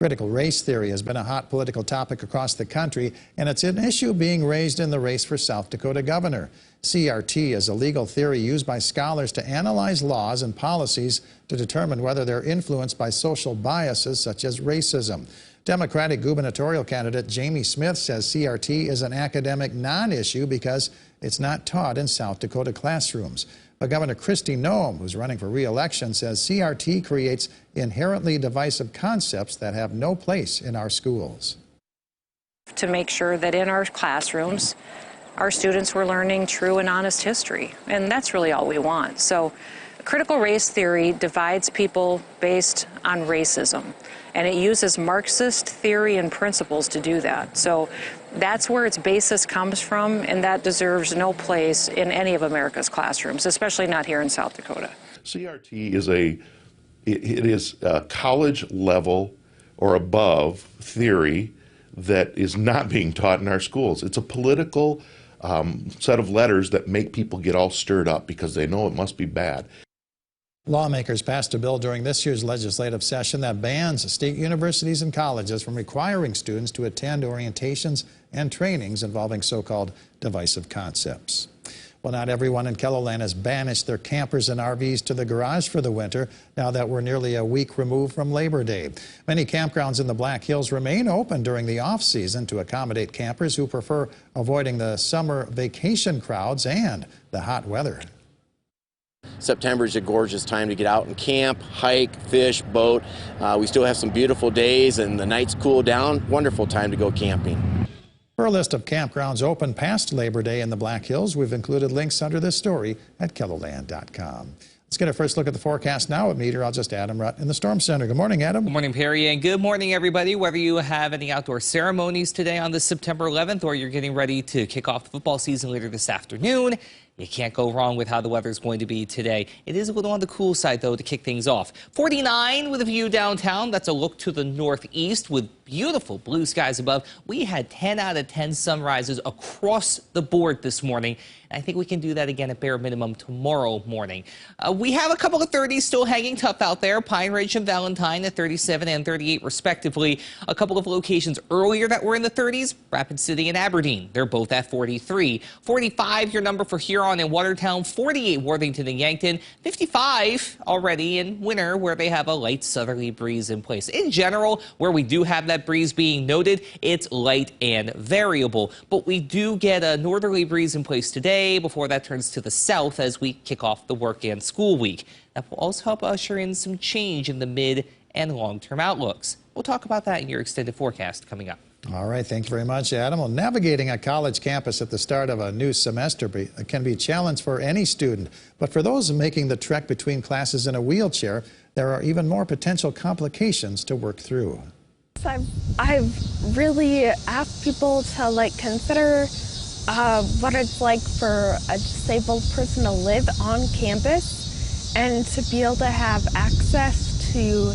Critical race theory has been a hot political topic across the country, and it's an issue being raised in the race for South Dakota governor. CRT is a legal theory used by scholars to analyze laws and policies to determine whether they're influenced by social biases such as racism. Democratic gubernatorial candidate Jamie Smith says CRT is an academic non-issue because it's not taught in South Dakota classrooms. But Governor Noem, who's running for re-election, says CRT creates inherently divisive concepts that have no place in our schools. To make sure that in our classrooms, our students were learning true and honest history, and that's really all we want. So critical race theory divides people based on racism, and it uses Marxist theory and principles to do that. So that's where its basis comes from, and that deserves no place in any of America's classrooms, especially not here in South Dakota. CRT is a college level or above theory that is not being taught in our schools. It's a political set of letters that make people get all stirred up because they know it must be bad. Lawmakers passed a bill during this year's legislative session that bans state universities and colleges from requiring students to attend orientations and trainings involving so-called divisive concepts. Well, not everyone in KELOLAND has banished their campers and RVs to the garage for the winter, now that we're nearly a week removed from Labor Day. Many campgrounds in the Black Hills remain open during the off-season to accommodate campers who prefer avoiding the summer vacation crowds and the hot weather. September is a gorgeous time to get out and camp, hike, fish, boat. We still have some beautiful days and the nights cool down. Wonderful time to go camping. For a list of campgrounds open past Labor Day in the Black Hills, we've included links under this story at KELOLAND.com. Let's get a first look at the forecast now with meteorologist Adam Rutt in the Storm Center. Good morning, Adam. Good morning, Perry, and good morning, everybody. Whether you have any outdoor ceremonies today on this September 11th or you're getting ready to kick off the football season later this afternoon, you can't go wrong with how the weather's going to be today. It is a little on the cool side, though, to kick things off. 49 with a view downtown. That's a look to the northeast with beautiful blue skies above. We had 10 out of 10 sunrises across the board this morning. I think we can do that again at bare minimum tomorrow morning. We have a couple of 30s still hanging tough out there. Pine Ridge and Valentine at 37 and 38 respectively. A couple of locations earlier that were in the 30s, Rapid City and Aberdeen. They're both at 43. 45 your number for Huron and Watertown. 48 Worthington and Yankton. 55 already in Winter where they have a light southerly breeze in place. In general, where we do have that breeze being noted, it's light and variable. But we do get a northerly breeze in place today before that turns to the south as we kick off the work and school week. That will also help usher in some change in the mid and long-term outlooks. We'll talk about that in your extended forecast coming up. All right, thank you very much, Adam. Well, navigating a college campus at the start of a new semester can be a challenge for any student. But for those making the trek between classes in a wheelchair, there are even more potential complications to work through. I've really asked people to consider what it's like for a disabled person to live on campus and to be able to have access to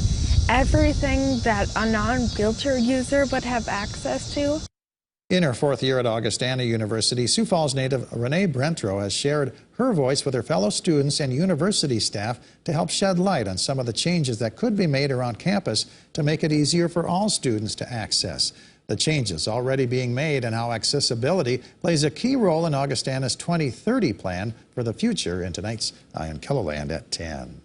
everything that a non-wheelchair user would have access to. In her fourth year at Augustana University, Sioux Falls native Renee Brentro has shared her voice with her fellow students and university staff to help shed light on some of the changes that could be made around campus to make it easier for all students to access. The changes already being made and how accessibility plays a key role in Augustana's 2030 plan for the future in tonight's Eye on KELOLAND at 10.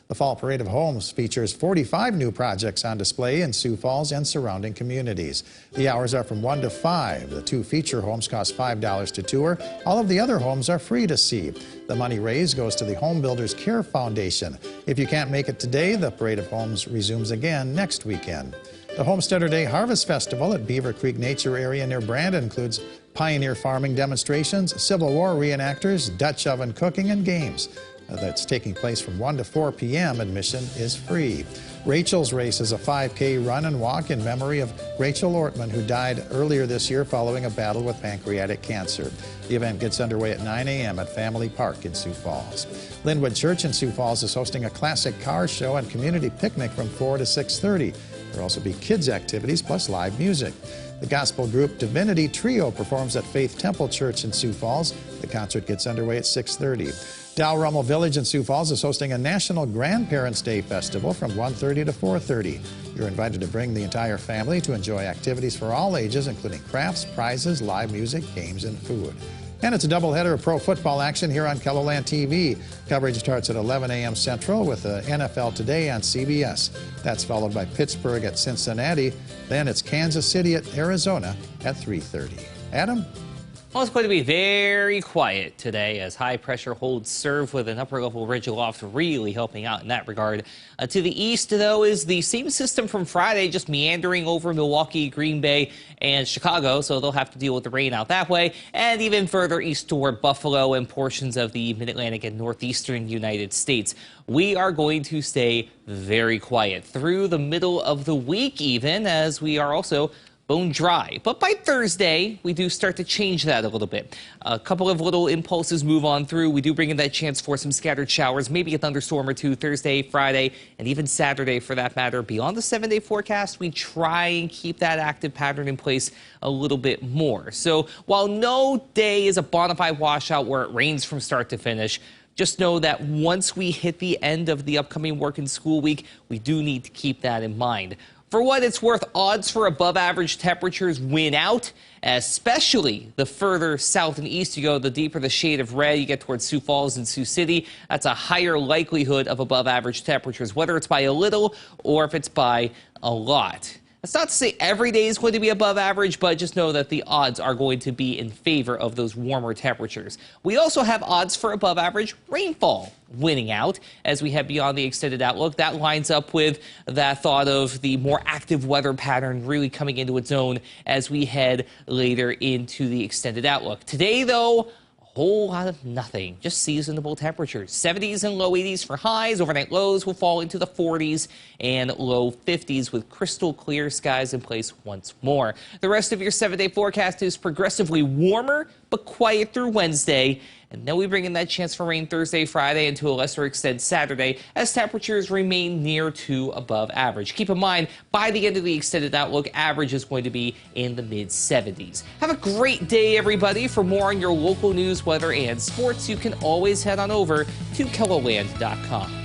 The Fall Parade of Homes features 45 new projects on display in Sioux Falls and surrounding communities. The hours are from 1 to 5. The two feature homes cost $5 to tour. All of the other homes are free to see. The money raised goes to the Home Builders Care Foundation. If you can't make it today, the Parade of Homes resumes again next weekend. The Homesteader Day Harvest Festival at Beaver Creek Nature Area near Brandon includes pioneer farming demonstrations, Civil War reenactors, Dutch oven cooking, and games. That's taking place from 1 to 4 p.m. Admission is free. Rachel's Race is a 5K run and walk in memory of Rachel Ortman, who died earlier this year following a battle with pancreatic cancer. The event gets underway at 9 a.m. at Family Park in Sioux Falls. Linwood Church in Sioux Falls is hosting a classic car show and community picnic from 4 to 6:30. There will also be kids' activities plus live music. The gospel group Divinity Trio performs at Faith Temple Church in Sioux Falls. The concert gets underway at 6:30. Dalrymple Village in Sioux Falls is hosting a National Grandparents' Day Festival from 1:30 to 4:30. You're invited to bring the entire family to enjoy activities for all ages, including crafts, prizes, live music, games, and food. And it's a doubleheader of pro football action here on KELOLAND TV. Coverage starts at 11 a.m. Central with the NFL Today on CBS. That's followed by Pittsburgh at Cincinnati. Then it's Kansas City at Arizona at 3:30. Adam? Well, it's going to be very quiet today as high pressure holds serve with an upper level ridge aloft really helping out in that regard. To the east, though, is the same system from Friday, just meandering over Milwaukee, Green Bay, and Chicago, so they'll have to deal with the rain out that way. And even further east toward Buffalo and portions of the mid-Atlantic and northeastern United States. We are going to stay very quiet through the middle of the week even, as we are also bone dry. But by Thursday, we do start to change that a little bit. A couple of little impulses move on through. We do bring in that chance for some scattered showers, maybe a thunderstorm or two Thursday, Friday, and even Saturday for that matter. Beyond the 7-day forecast, we try and keep that active pattern in place a little bit more. So while no day is a bona fide washout where it rains from start to finish, just know that once we hit the end of the upcoming work and school week, we do need to keep that in mind. For what it's worth, odds for above average temperatures win out, especially the further south and east you go, the deeper the shade of red you get towards Sioux Falls and Sioux City. That's a higher likelihood of above average temperatures, whether it's by a little or if it's by a lot. That's not to say every day is going to be above average, but just know that the odds are going to be in favor of those warmer temperatures. We also have odds for above average rainfall winning out as we head beyond the extended outlook. That lines up with that thought of the more active weather pattern really coming into its own as we head later into the extended outlook. Today, though, whole lot of nothing, just seasonable temperatures. 70s and low 80s for highs. Overnight lows will fall into the 40s and low 50s with crystal clear skies in place once more. The rest of your 7-day forecast is progressively warmer but quiet through Wednesday. And then we bring in that chance for rain Thursday, Friday, and to a lesser extent Saturday as temperatures remain near to above average. Keep in mind, by the end of the extended outlook, average is going to be in the mid-70s. Have a great day, everybody. For more on your local news, weather, and sports, you can always head on over to KELOLAND.com.